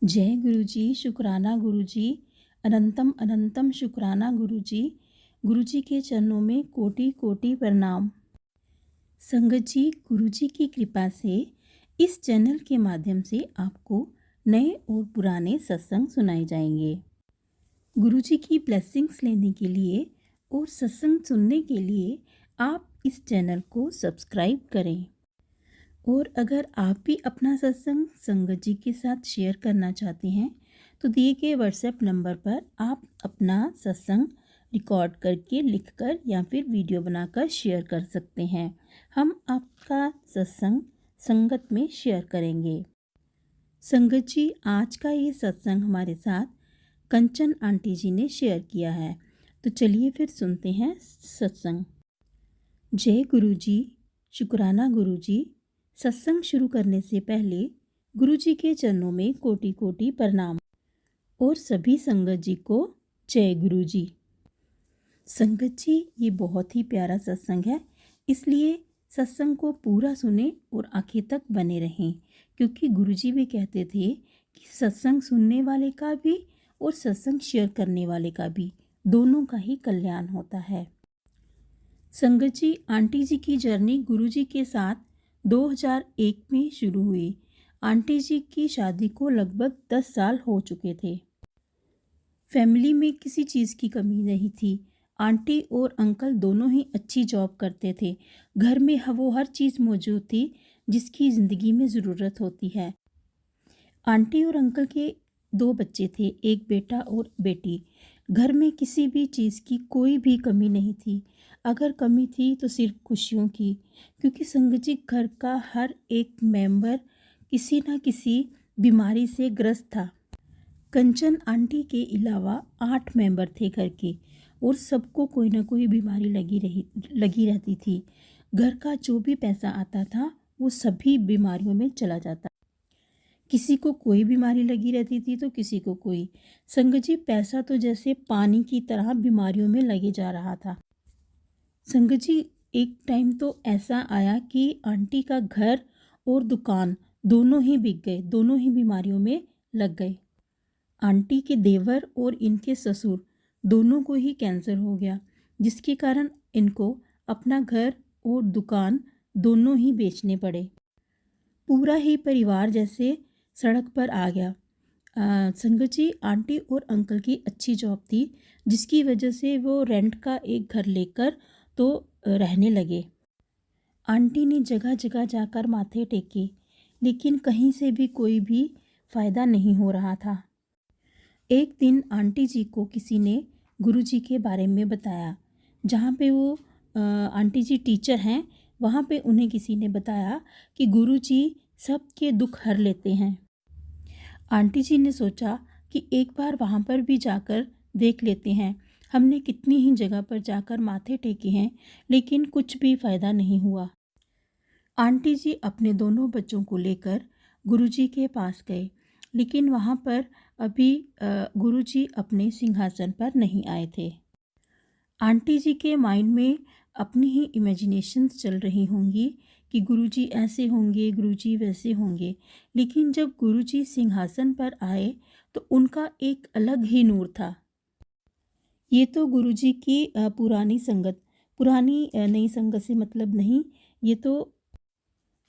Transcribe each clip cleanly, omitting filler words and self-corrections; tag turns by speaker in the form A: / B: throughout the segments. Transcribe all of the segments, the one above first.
A: जय गुरु जी, शुक्राना गुरु जी, अनंतम अनंतम शुक्राना गुरु जी। गुरु जी के चरणों में कोटि कोटि प्रणाम। संगत जी, गुरु जी की कृपा से इस चैनल के माध्यम से आपको नए और पुराने सत्संग सुनाए जाएंगे। गुरु जी की ब्लेसिंग्स लेने के लिए और सत्संग सुनने के लिए आप इस चैनल को सब्सक्राइब करें। और अगर आप भी अपना सत्संग संगत जी के साथ शेयर करना चाहते हैं तो दिए गए व्हाट्सएप नंबर पर आप अपना सत्संग रिकॉर्ड करके लिखकर या फिर वीडियो बनाकर शेयर कर सकते हैं। हम आपका सत्संग संगत में शेयर करेंगे। संगत जी, आज का ये सत्संग हमारे साथ कंचन आंटी जी ने शेयर किया है, तो चलिए फिर सुनते हैं सत्संग। जय गुरु जी, शुक्राना गुरु जी। सत्संग शुरू करने से पहले गुरु जी के चरणों में कोटि कोटि प्रणाम और सभी संगत जी को जय गुरु जी। संगत जी, ये बहुत ही प्यारा सत्संग है, इसलिए सत्संग को पूरा सुने और आखिर तक बने रहें, क्योंकि गुरु जी भी कहते थे कि सत्संग सुनने वाले का भी और सत्संग शेयर करने वाले का भी, दोनों का ही कल्याण होता है। संगत जी, आंटी जी की जर्नी गुरु जी के साथ 2001 में शुरू हुई। आंटी जी की शादी को लगभग 10 साल हो चुके थे। फैमिली में किसी चीज़ की कमी नहीं थी। आंटी और अंकल दोनों ही अच्छी जॉब करते थे। घर में वो हर चीज़ मौजूद थी जिसकी ज़िंदगी में ज़रूरत होती है। आंटी और अंकल के 2 बच्चे थे, एक बेटा और बेटी। घर में किसी भी चीज़ की कोई भी कमी नहीं थी। अगर कमी थी तो सिर्फ खुशियों की, क्योंकि संगत जी, घर का हर एक मेंबर किसी न किसी बीमारी से ग्रस्त था। कंचन आंटी के अलावा 8 मेंबर थे घर के, और सबको कोई ना कोई बीमारी लगी रहती थी। घर का जो भी पैसा आता था वो सभी बीमारियों में चला जाता। किसी को कोई बीमारी लगी रहती थी तो किसी को कोई। संगत जी, पैसा तो जैसे पानी की तरह बीमारियों में लगे जा रहा था। संगत जी, एक टाइम तो ऐसा आया कि आंटी का घर और दुकान दोनों ही बिक गए, दोनों ही बीमारियों में लग गए। आंटी के देवर और इनके ससुर दोनों को ही कैंसर हो गया, जिसके कारण इनको अपना घर और दुकान दोनों ही बेचने पड़े। पूरा ही परिवार जैसे सड़क पर आ गया। संगत जी, आंटी और अंकल की अच्छी जॉब थी, जिसकी वजह से वो रेंट का एक घर लेकर तो रहने लगे। आंटी ने जगह जगह जाकर माथे टेके, लेकिन कहीं से भी कोई भी फ़ायदा नहीं हो रहा था। एक दिन आंटी जी को किसी ने गुरु जी के बारे में बताया। जहाँ पे वो आंटी जी टीचर हैं, वहाँ पे उन्हें किसी ने बताया कि गुरु जी सबके दुख हर लेते हैं। आंटी जी ने सोचा कि एक बार वहाँ पर भी जाकर देख लेते हैं। हमने कितनी ही जगह पर जाकर माथे टेके हैं, लेकिन कुछ भी फ़ायदा नहीं हुआ। आंटी जी अपने दोनों बच्चों को लेकर गुरुजी के पास गए, लेकिन वहाँ पर अभी गुरुजी अपने सिंहासन पर नहीं आए थे। आंटी जी के माइंड में अपनी ही इमेजिनेशंस चल रही होंगी कि गुरुजी ऐसे होंगे, गुरुजी वैसे होंगे, लेकिन जब गुरुजी सिंहासन पर आए तो उनका एक अलग ही नूर था। ये तो गुरुजी की पुरानी संगत, पुरानी नई संगत से मतलब नहीं, ये तो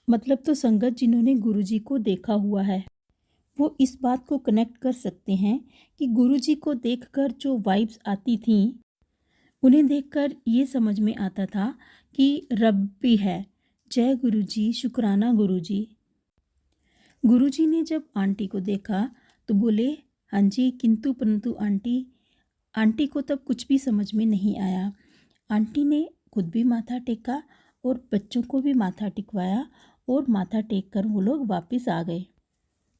A: मतलब तो संगत जिन्होंने गुरुजी को देखा हुआ है, वो इस बात को कनेक्ट कर सकते हैं कि गुरुजी को देखकर जो वाइब्स आती थीं, उन्हें देखकर ये समझ में आता था कि रब भी है। जय गुरुजी, शुक्राना गुरुजी। गुरुजी ने जब आंटी को देखा तो बोले, हाँ जी, किंतु परंतु आंटी। आंटी को तब कुछ भी समझ में नहीं आया। आंटी ने खुद भी माथा टेका और बच्चों को भी माथा टिकवाया, और माथा टेक कर वो लोग वापस आ गए।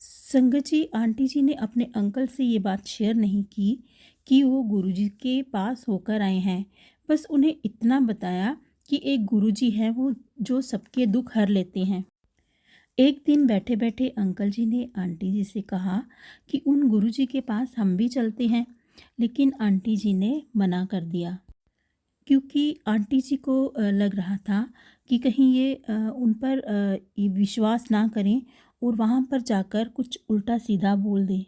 A: संगत जी, आंटी जी ने अपने अंकल से ये बात शेयर नहीं की कि वो गुरुजी के पास होकर आए हैं। बस उन्हें इतना बताया कि एक गुरुजी हैं वो जो सबके दुख हर लेते हैं। एक दिन बैठे बैठे अंकल जी ने आंटी जी से कहा कि उन गुरुजी के पास हम भी चलते हैं, लेकिन आंटी जी ने मना कर दिया, क्योंकि आंटी जी को लग रहा था कि कहीं ये उन पर विश्वास ना करें और वहाँ पर जाकर कुछ उल्टा सीधा बोल दे,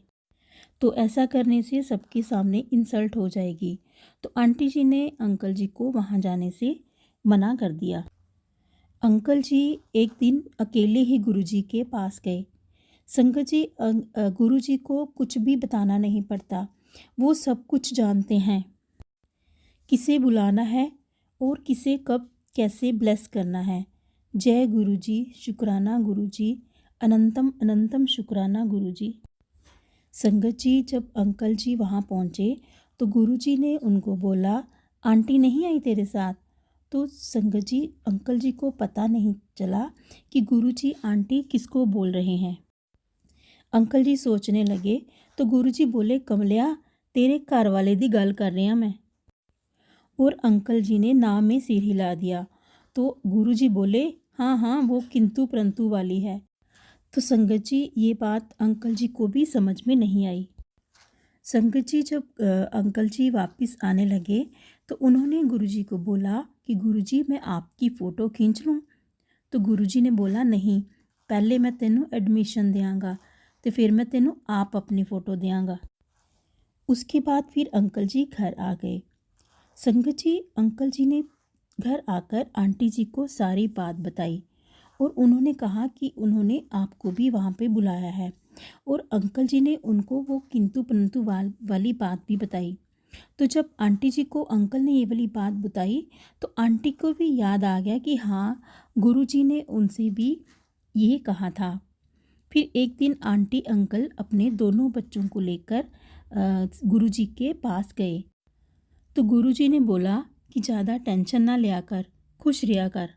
A: तो ऐसा करने से सबके सामने इंसल्ट हो जाएगी। तो आंटी जी ने अंकल जी को वहाँ जाने से मना कर दिया। अंकल जी एक दिन अकेले ही गुरुजी के पास गए। संगत जी, गुरुजी को कुछ भी बताना नहीं पड़ता, वो सब कुछ जानते हैं, किसे बुलाना है और किसे कब कैसे ब्लेस करना है। जय गुरुजी, शुक्राना गुरुजी, अनंतम अनंतम शुक्राना गुरुजी। संगत जी, जब अंकल जी वहाँ पहुँचे तो गुरुजी ने उनको बोला, आंटी नहीं आई तेरे साथ? तो संगत जी, अंकल जी को पता नहीं चला कि गुरुजी आंटी किसको बोल रहे हैं। अंकल जी सोचने लगे तो गुरुजी बोले, कमलिया तेरे घर वाले दी गल कर रहा मैं। और अंकल जी ने नाम में सिर हिला दिया। तो गुरुजी बोले, हाँ हाँ वो किंतु परंतु वाली है। तो संगत जी, ये बात अंकल जी को भी समझ में नहीं आई। संगत जी, जब अंकल जी वापस आने लगे तो उन्होंने गुरुजी को बोला कि गुरुजी मैं आपकी फ़ोटो खींच लूँ। तो गुरुजी ने बोला, नहीं, पहले मैं तेनू एडमिशन देंगा तो फिर मैं तेनू आप अपनी फ़ोटो देंगा। उसके बाद फिर अंकल जी घर आ गए। संगत जी, अंकल जी ने घर आकर आंटी जी को सारी बात बताई और उन्होंने कहा कि उन्होंने आपको भी वहाँ पे बुलाया है। और अंकल जी ने उनको वो किंतु परंतु वाली बात भी बताई। तो जब आंटी जी को अंकल ने ये वाली बात बताई तो आंटी को भी याद आ गया कि हाँ, गुरुजी ने उनसे भी ये कहा था। फिर एक दिन आंटी अंकल अपने दोनों बच्चों को लेकर गुरुजी के पास गए। तो गुरुजी ने बोला कि ज़्यादा टेंशन ना लिया कर, खुश रहा कर।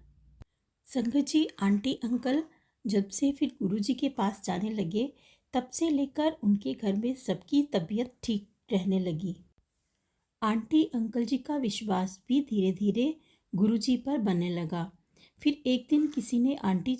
A: संगत जी, आंटी अंकल जब से फिर गुरुजी के पास जाने लगे तब से लेकर उनके घर में सबकी तबीयत ठीक रहने लगी। आंटी अंकल जी का विश्वास भी धीरे धीरे गुरुजी पर बनने लगा। फिर एक दिन किसी ने आंटी